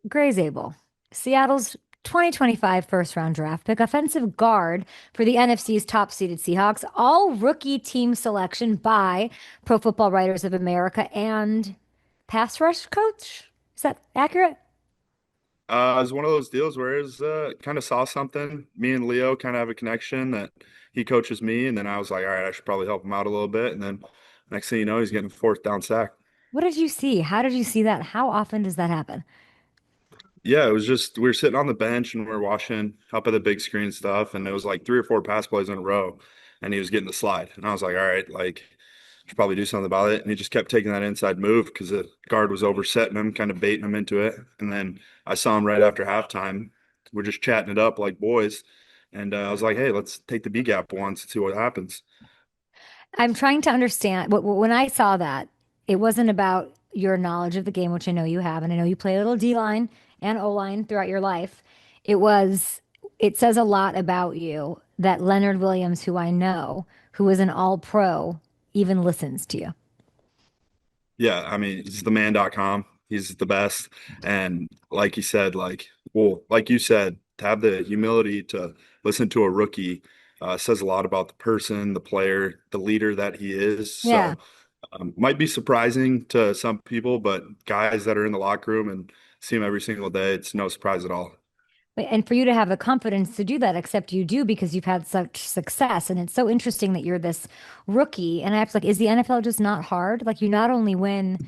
Grey Zabel, Seattle's 2025 first round draft pick, offensive guard for the NFC's top seeded Seahawks, all rookie team selection by Pro Football Writers of America and pass rush coach. Is that accurate? It was one of those deals where it was kind of saw something. Me and Leo kind of have a connection that he coaches me, and then I was like, all right, I should probably help him out a little bit. And then next thing you know, he's getting fourth down sack. What did you see? How did you see that? How often does that happen? Yeah, it was just we were sitting on the bench and we are watching up at the big screen stuff, and it was like three or four pass plays in a row, and he was getting the slide, and I was like, all right, like should probably do something about it. And he just kept taking that inside move because the guard was oversetting him, kind of baiting him into it. And then I saw him right after halftime. We're just chatting it up like boys, and I was like, hey, let's take the B gap once and see what happens. I'm trying to understand. When I saw that, it wasn't about your knowledge of the game, which I know you have, and I know you play a little D line and O line throughout your life. It was, it says a lot about you that Leonard Williams, who I know, who is an all pro, even listens to you. Yeah, I mean, he's the man.com. He's the best. And like he said, like you said, to have the humility to listen to a rookie says a lot about the person, the player, the leader that he is. Yeah. So, might be surprising to some people, but guys that are in the locker room and see him every single day, it's no surprise at all. And for you to have the confidence to do that, except you do because you've had such success. And it's so interesting that you're this rookie. And I have to like, is the NFL just not hard? Like you not only win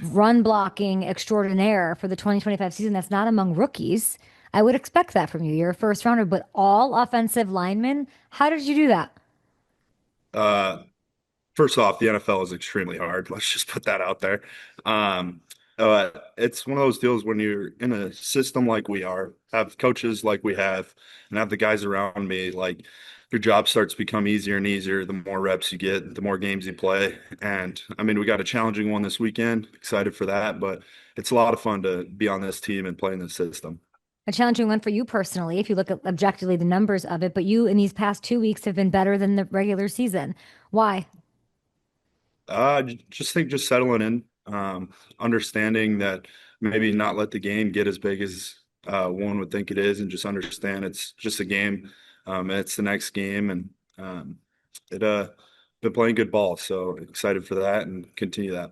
run blocking extraordinaire for the 2025 season. That's not among rookies. I would expect that from you. You're a first rounder, but all offensive linemen. How did you do that? Uh, First off, the NFL is extremely hard. Let's just put that out there. Um, it's one of those deals when you're in a system like we are, have coaches like we have, and have the guys around me, like your job starts to become easier and easier the more reps you get, the more games you play. And I mean, we got a challenging one this weekend. Excited for that, but it's a lot of fun to be on this team and play in this system. A challenging one for you personally, if you look at objectively the numbers of it, but you in these past 2 weeks have been better than the regular season. Why? Just think just settling in, understanding that maybe not let the game get as big as one would think it is, and just understand it's just a game. It's the next game, and it been playing good ball, so excited for that and continue that.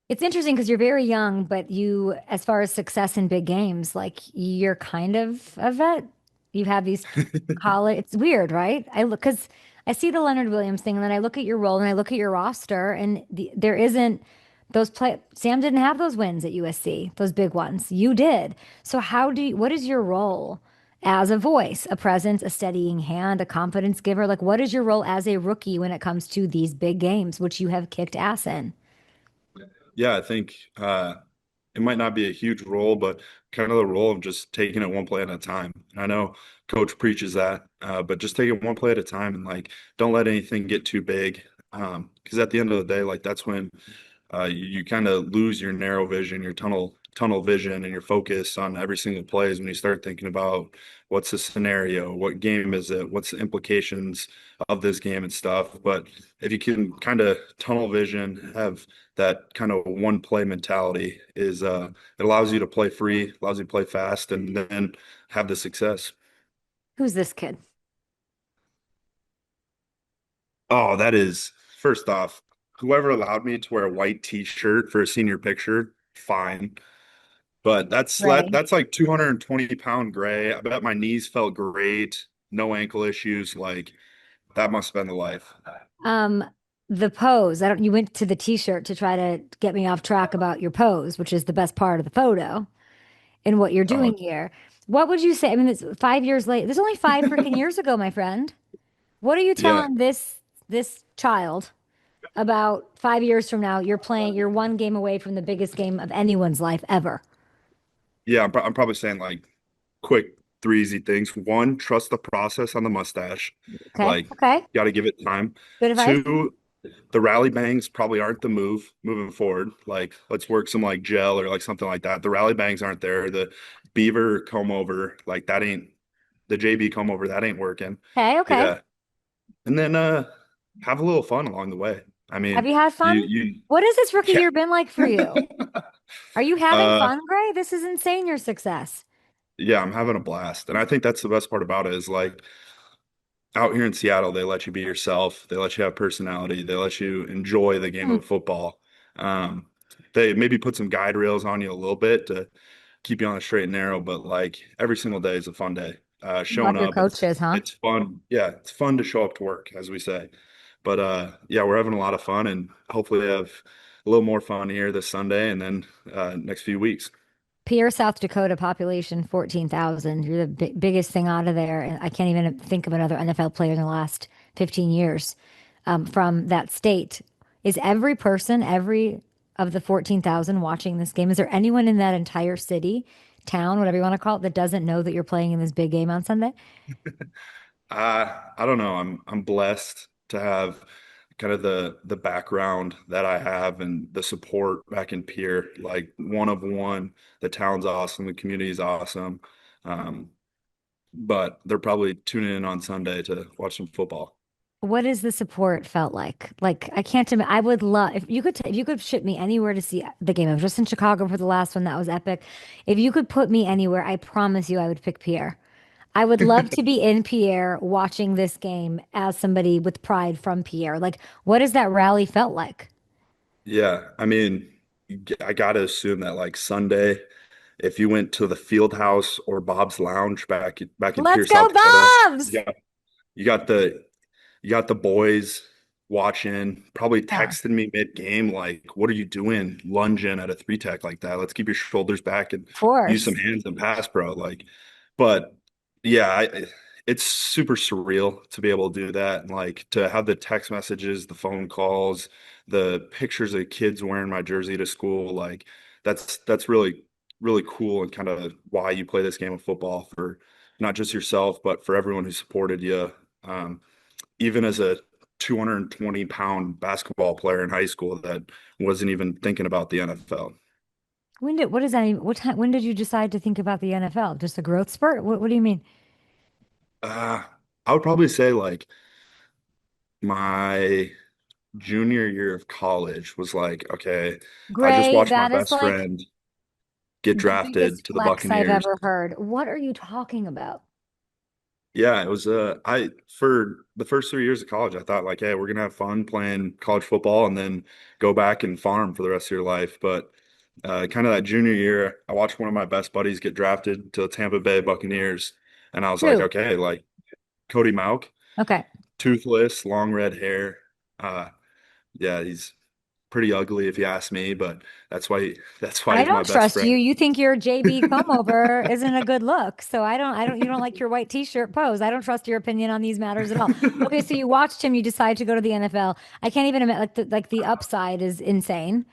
It's interesting because you're very young, but you, as far as success in big games, like you're kind of a vet. You have these college. It's weird, right? I look because I see the Leonard Williams thing, and then I look at your role and I look at your roster, and there isn't those play. Sam didn't have those wins at USC, those big ones. You did. So how do you, what is your role as a voice, a presence, a steadying hand, a confidence giver? Like, what is your role as a rookie when it comes to these big games, which you have kicked ass in? Yeah, I think it might not be a huge role, but kind of the role of just taking it one play at a time. And I know coach preaches that, but just take it one play at a time and like don't let anything get too big. Because at the end of the day, like that's when you kind of lose your narrow vision, your tunnel vision, and your focus on every single play is when you start thinking about what's the scenario, what game is it, what's the implications of this game and stuff. But if you can kind of tunnel vision, have that kind of one play mentality, is it allows you to play free, allows you to play fast, and then have the success. Who's this kid? Oh, that is first off, whoever allowed me to wear a white t-shirt for a senior picture, fine. But Ray. that's like 220 pound gray. I bet my knees felt great. No ankle issues. Like that must have been the life. Um, the pose. I don't, you went to the t-shirt to try to get me off track about your pose, which is the best part of the photo and what you're Oh, doing here. What would you say? I mean, it's 5 years late. This is only 5 freaking years ago, my friend. What are you yeah. telling this child about 5 years from now? You're playing, you're one game away from the biggest game of anyone's life ever. Yeah, I'm probably saying like quick three easy things. One, trust the process on the mustache. Okay. Like, Okay. got to give it time. Good advice. Two, the rally bangs probably aren't the move moving forward. Like, let's work some like gel or like something like that. The rally bangs aren't there. The beaver comb over, like that ain't the JB comb over, that ain't working. Okay. Okay. Yeah. And then have a little fun along the way. I Have mean, you had fun? you What has this rookie yeah. year been like for you? Are you having Uh, fun, Gray? This is insane, your success. yeah, I'm having a blast. And I think that's the best part about it is like out here in Seattle, they let you be yourself. They let you have personality. They let you enjoy the game Hmm. of football. Um, they maybe put some guide rails on you a little bit to keep you on the straight and narrow, but like every single day is a fun day. Love Showing your up, coaches, huh? it's fun. Yeah, it's fun to show up to work, as we say. But yeah, we're having a lot of fun, and hopefully have a little more fun here this Sunday, and then next few weeks. Pierre, South Dakota, population 14,000. You're the biggest thing out of there. And I can't even think of another NFL player in the last 15 years from that state. Is every person, every of the 14,000 watching this game, is there anyone in that entire city, town, whatever you want to call it, that doesn't know that you're playing in this big game on Sunday? I don't know. I'm blessed to have kind of the background that I have and the support back in Pierre, like one of one. The town's awesome, the community's awesome. Um, but they're probably tuning in on Sunday to watch some football. What is the support felt like? Like I can't imagine. I would love if you could if you could ship me anywhere to see the game. I was just in Chicago for the last one. That was epic. If you could put me anywhere, I promise you I would pick Pierre. I would love to be in Pierre watching this game as somebody with pride from Pierre. Like, what has that rally felt like? Yeah, I mean, I gotta assume that like Sunday, if you went to the Field House or Bob's Lounge back in Let's Pierre, go, South Dakota, Bobs! you got the you got the boys watching, probably Yeah, texting me mid-game, like, what are you doing lunging at a three tech like that? Let's keep your shoulders back and of use some course. hands and pass, bro. Like, but yeah, it's super surreal to be able to do that and like to have the text messages, the phone calls, the pictures of kids wearing my jersey to school. Like, that's really cool and kind of why you play this game of football for not just yourself, but for everyone who supported you. Um, Even as a 220 pound basketball player in high school that wasn't even thinking about the NFL. What does that even, what time, when did you decide to think about the NFL? Just a growth spurt? What do you mean? Uh, I would probably say like my junior year of college was like, okay, I just Gray, watched my that is best like friend get the drafted biggest to the flex I've Buccaneers. ever heard. What are you talking about? Yeah, it was I for the first 3 years of college, I thought like, hey, we're gonna have fun playing college football and then go back and farm for the rest of your life. But kind of that junior year, I watched one of my best buddies get drafted to the Tampa Bay Buccaneers, and I was like, Who? okay, like Cody Mauk, Okay. toothless, long red hair. Uh, yeah, he's pretty ugly if you ask me, but that's why I he's my don't best trust you. friend. You think your JB comb over isn't a good look. So you don't like your white t-shirt pose. I don't trust your opinion on these matters at all. Okay, so you watched him, you decide to go to the NFL. I can't even imagine like the upside is insane.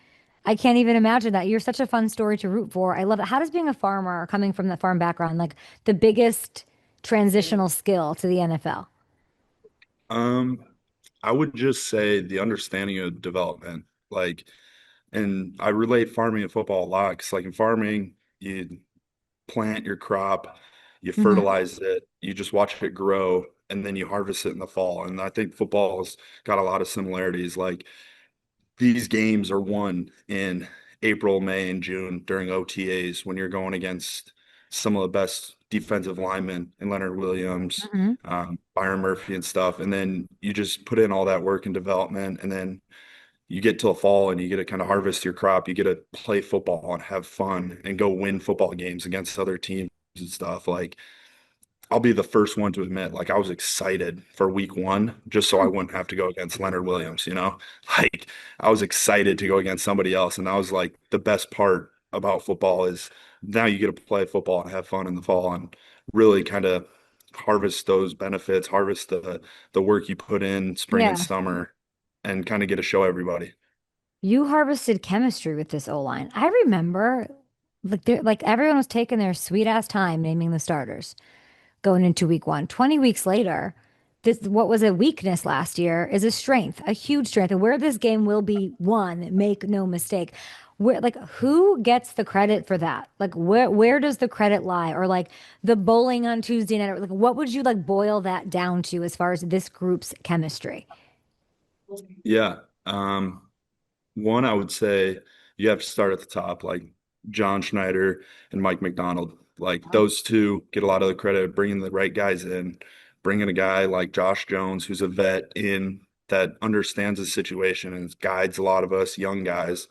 I can't even imagine that. You're such a fun story to root for. I love it. How does being a farmer, coming from the farm background, like the biggest transitional skill to the NFL? Um, I would just say the understanding of development, like, and I relate farming and football a lot because, like, in farming, you plant your crop, you Hmm. fertilize it, you just watch it grow, and then you harvest it in the fall. And I think football's got a lot of similarities. Like, these games are won in April, May, and June during OTAs when you're going against some of the best defensive linemen and Leonard Williams, Hmm. Byron Murphy and stuff. And then you just put in all that work and development, and then you get till fall and you get to kind of harvest your crop. You get to play football and have fun and go win football games against other teams and stuff. Like I'll be the first one to admit, like I was excited for week one just so I wouldn't have to go against Leonard Williams, you know? Like I was excited to go against somebody else. And that was like the best part about football is now you get to play football and have fun in the fall and really kind of harvest those benefits, harvest the work you put in spring and Yeah. summer and kind of get to show everybody. You harvested chemistry with this O line. I remember like everyone was taking their sweet ass time naming the starters going into week one. 20 weeks later, this what was a weakness last year is a strength, a huge strength. And where this game will be won, make no mistake. Where like who gets the credit for that? Like where does the credit lie? Or like the bowling on Tuesday night? Like what would you like boil that down to as far as this group's chemistry? Yeah. One, I would say you have to start at the top, like John Schneider and Mike MacDonald. Like those two get a lot of the credit, bringing the right guys in, bringing a guy like Josh Jones, who's a vet in that understands the situation and guides a lot of us young guys.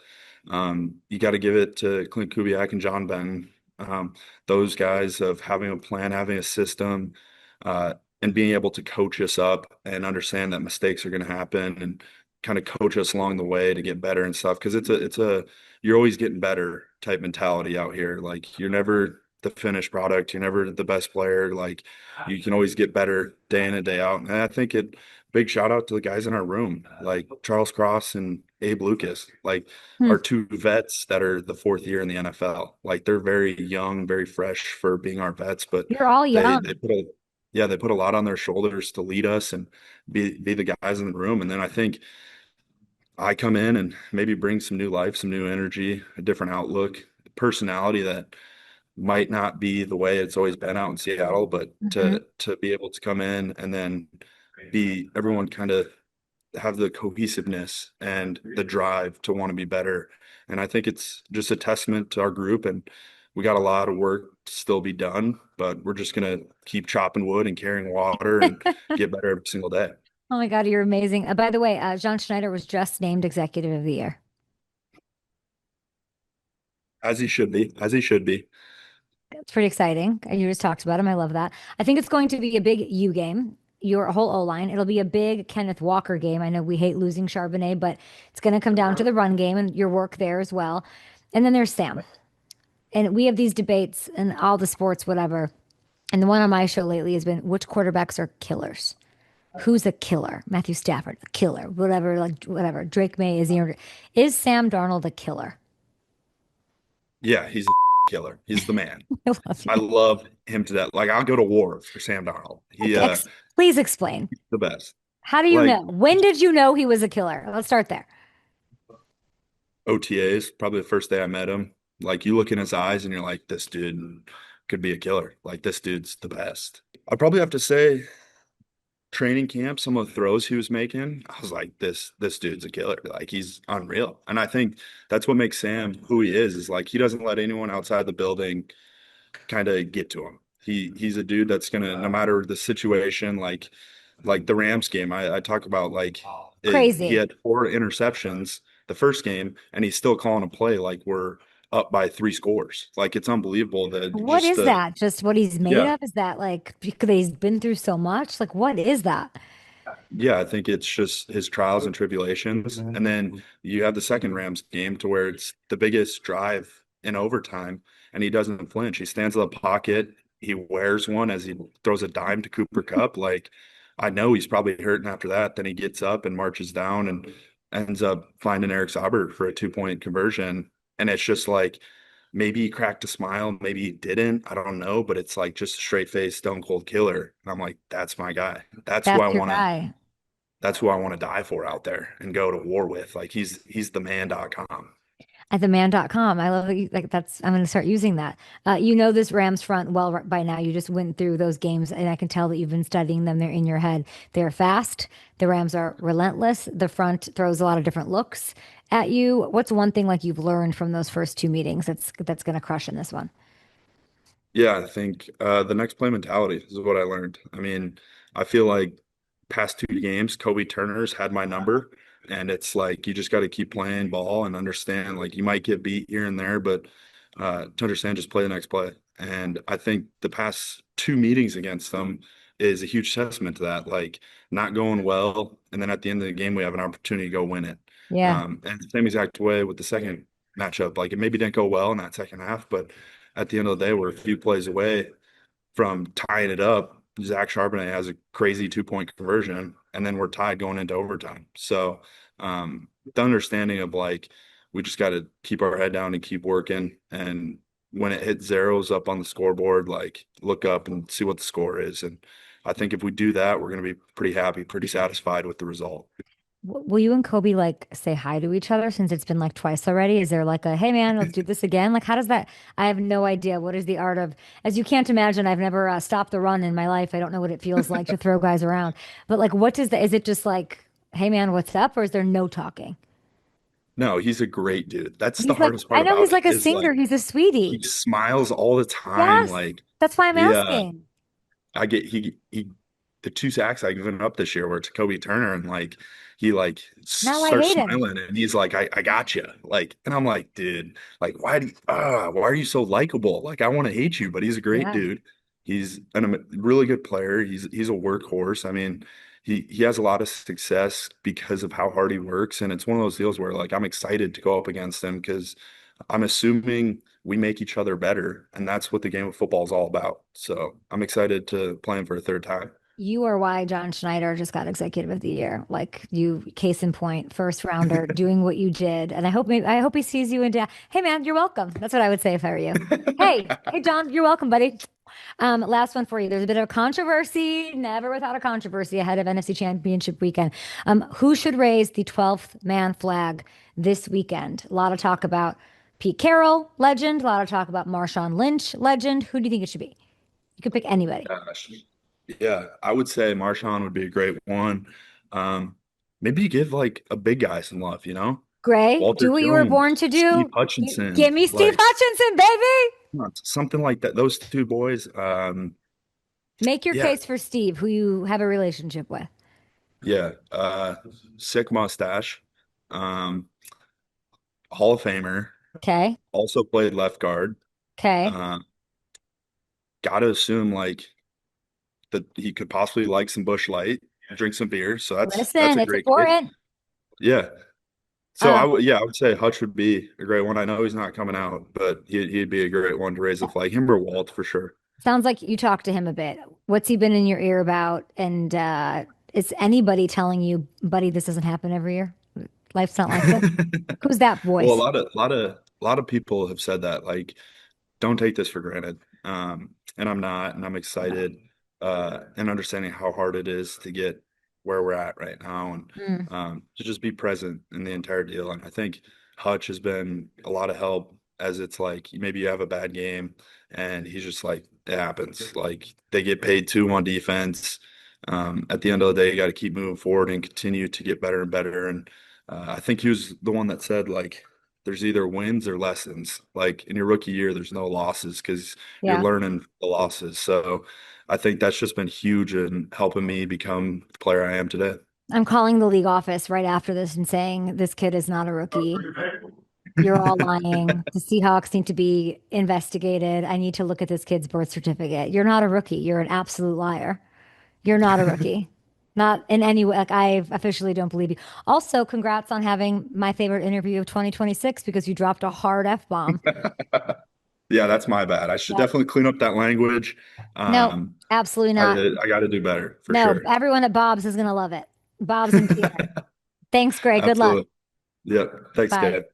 You got to give it to Clint Kubiak and John Benton. Those guys of having a plan, having a system, and being able to coach us up and understand that mistakes are going to happen and kind of coach us along the way to get better and stuff. Because it's a you're always getting better type mentality out here. Like you're never the finished product. You're never the best player. Like you can always get better day in and day out. And I think big shout out to the guys in our room, like Charles Cross and Abe Lucas, like Hmm. our two vets that are the fourth year in the NFL. Like they're very young, very fresh for being our vets, but You're all they young. put a yeah, they put a lot on their shoulders to lead us and be the guys in the room. And then I think I come in and maybe bring some new life, some new energy, a different outlook, personality that might not be the way it's always been out in Seattle, but Mhm. to be able to come in and then be everyone kind of have the cohesiveness and the drive to want to be better. And I think it's just a testament to our group and we got a lot of work to still be done, but we're just gonna keep chopping wood and carrying water and get better every single day. Oh my God, you're amazing. By the way, John Schneider was just named Executive of the Year. As he should be, as he should be. It's pretty exciting. You just talked about him. I love that. I think it's going to be a big U game. Your whole O line. It'll be a big Kenneth Walker game. I know we hate losing Charbonnet, but it's going to come down to the run game and your work there as well. And then there's Sam. And we have these debates in all the sports, whatever. And the one on my show lately has been which quarterbacks are killers? Who's a killer? Matthew Stafford, a killer. Whatever, like whatever. Drake May is Sam Darnold a killer? Yeah, he's a killer. He's the man. I love I you. love him to death. Like I'll go to war for Sam Darnold. Okay, please explain. The best. How do you Like know? When did you know he was a killer? Let's start there. OTAs, probably the first day I met him. Like you look in his eyes and you're like, this dude could be a killer. Like this dude's the best. I probably have to say training camp, some of the throws he was making, I was like, this dude's a killer. Like he's unreal. And I think that's what makes Sam who he is like he doesn't let anyone outside the building kind of get to him. He's a dude that's gonna no matter the situation, like the Rams game, I talk about like he Crazy. had four interceptions the first game, and he's still calling a play like we're up by three scores. Like it's unbelievable that What just is the that? Just what he's made yeah. of? Is that like because he's been through so much? Like, what is that? Yeah, I think it's just his trials and tribulations. And then you have the second Rams game to where it's the biggest drive in overtime, and he doesn't flinch. He stands in the pocket. He wears one as he throws a dime to Cooper Kupp. Like, I know he's probably hurting after that. Then he gets up and marches down and ends up finding Eric Sauber for a 2-point conversion. And it's just like maybe he cracked a smile, maybe he didn't. I don't know, but it's like just a straight face, stone cold killer. And I'm like, that's my guy. That's your guy. That's who I want to die for out there and go to war with. Like he's the man.com. At theman.com. I love that you, like that's I'm going to start using that. You know this Rams front well by now. You just went through those games and I can tell that you've been studying them. They're in your head. They're fast. The Rams are relentless. The front throws a lot of different looks at you. What's one thing like you've learned from those first two meetings that's going to crush in this one? Yeah, I think the next play mentality is what I learned. I mean, I feel like past two games, Kobe Turner's had my number, and it's like you just got to keep playing ball and understand like you might get beat here and there, but to understand, just play the next play. And I think the past two meetings against them is a huge testament to that. Like not going well, and then at the end of the game, we have an opportunity to go win it. Yeah. And the same exact way with the second matchup. Like it maybe didn't go well in that second half, but at the end of the day, we're a few plays away from tying it up. Zach Charbonnet has a crazy 2-point conversion, and then we're tied going into overtime. So the understanding of like we just got to keep our head down and keep working. And when it hits zeros up on the scoreboard, like look up and see what the score is. And I think if we do that, we're going to be pretty happy, pretty satisfied with the result. Will you and Kobe like say hi to each other since it's been like twice already? Is there like a, hey man, let's do this again? Like, how does that? I have no idea. What is the art of, as you can't imagine, I've never stopped the run in my life. I don't know what it feels like to throw guys around. But like, what does that, is it just like, hey man, what's up? Or is there no talking? No, he's a great dude. That's the He's like, hardest I part know about he's him like a is singer. like He's a he sweetie. smiles all the time. Yes. Like, That's why I'm yeah, asking. I get he the two sacks I given up this year were to Kobe Turner, and like he like Now I starts hate him. smiling and he's like, I got you. Like, and I'm like, dude, like why are you so likable? Like, I want to hate you, but he's a great Yeah. dude. He's a really good player. He's a workhorse. I mean, he has a lot of success because of how hard he works, and it's one of those deals where like I'm excited to go up against him because I'm assuming we make each other better, and that's what the game of football is all about. So I'm excited to play him for a third time. You are why John Schneider just got Executive of the Year. Like you, case in point, first rounder, doing what you did. And I hope he sees you in Hey man, you're welcome. That's what I would say if I were you. Hey John, you're welcome, buddy. Last one for you. There's a bit of controversy, never without a controversy ahead of NFC Championship weekend. Who should raise the 12th man flag this weekend? A lot of talk about Pete Carroll, legend. A lot of talk about Marshawn Lynch, legend. Who do you think it should be? You could pick anybody. Gosh. Yeah, I would say Marshawn would be a great one. Um, Maybe you give like a big guy some love, you know? Gray, Walter do what you were born Jones, to Steve do. Hutchinson, Give me Steve like Hutchinson, baby. something like that. Those two boys. Make your Yeah, case for Steve, who you have a relationship with. yeah. Sick mustache. Um, Hall of Famer. Okay. Also played left guard. Okay. Uh, Gotta assume like that he could possibly like some Bush Light, drink some beer. So that's Listen, a it's great case. important. Yeah. So Um, I would say Hutch would be a great one. I know he's not coming out, but he'd be a great one to raise a flag. Him or Walt for sure. sounds like you talked to him a bit. What's he been in your ear about? And is anybody telling you, buddy, this doesn't happen every year? Life's not like this. Who's that Well, voice? a lot of people have said that. Like, don't take this for granted. And I'm not, and I'm excited, and understanding how hard it is to get where we're at right now and Mm. to just be present in the entire deal. And I think Hutch has been a lot of help as it's like maybe you have a bad game and he's just like, it happens. Like they get paid too on defense. At the end of the day, you got to keep moving forward and continue to get better and better. And I think he was the one that said like there's either wins or lessons. Like in your rookie year, there's no losses because you're Yeah. learning the losses. So I think that's just been huge in helping me become the player I am today. I'm calling the league office right after this and saying this kid is not a rookie. You're all lying. The Seahawks need to be investigated. I need to look at this kid's birth certificate. You're not a rookie. You're an absolute liar. You're not a rookie. Not in any way. Like I officially don't believe you. Also, congrats on having my favorite interview of 2026 because you dropped a hard F-bomb. Yeah, that's my bad. I should Yep. definitely clean up that language. No, Um, absolutely not. I got to do better for No, sure. everyone at Bob's is gonna love it. Bob's and Pierre. Thanks, Greg. Good luck. Absolutely. Yep. Thanks, Bye. Gabe.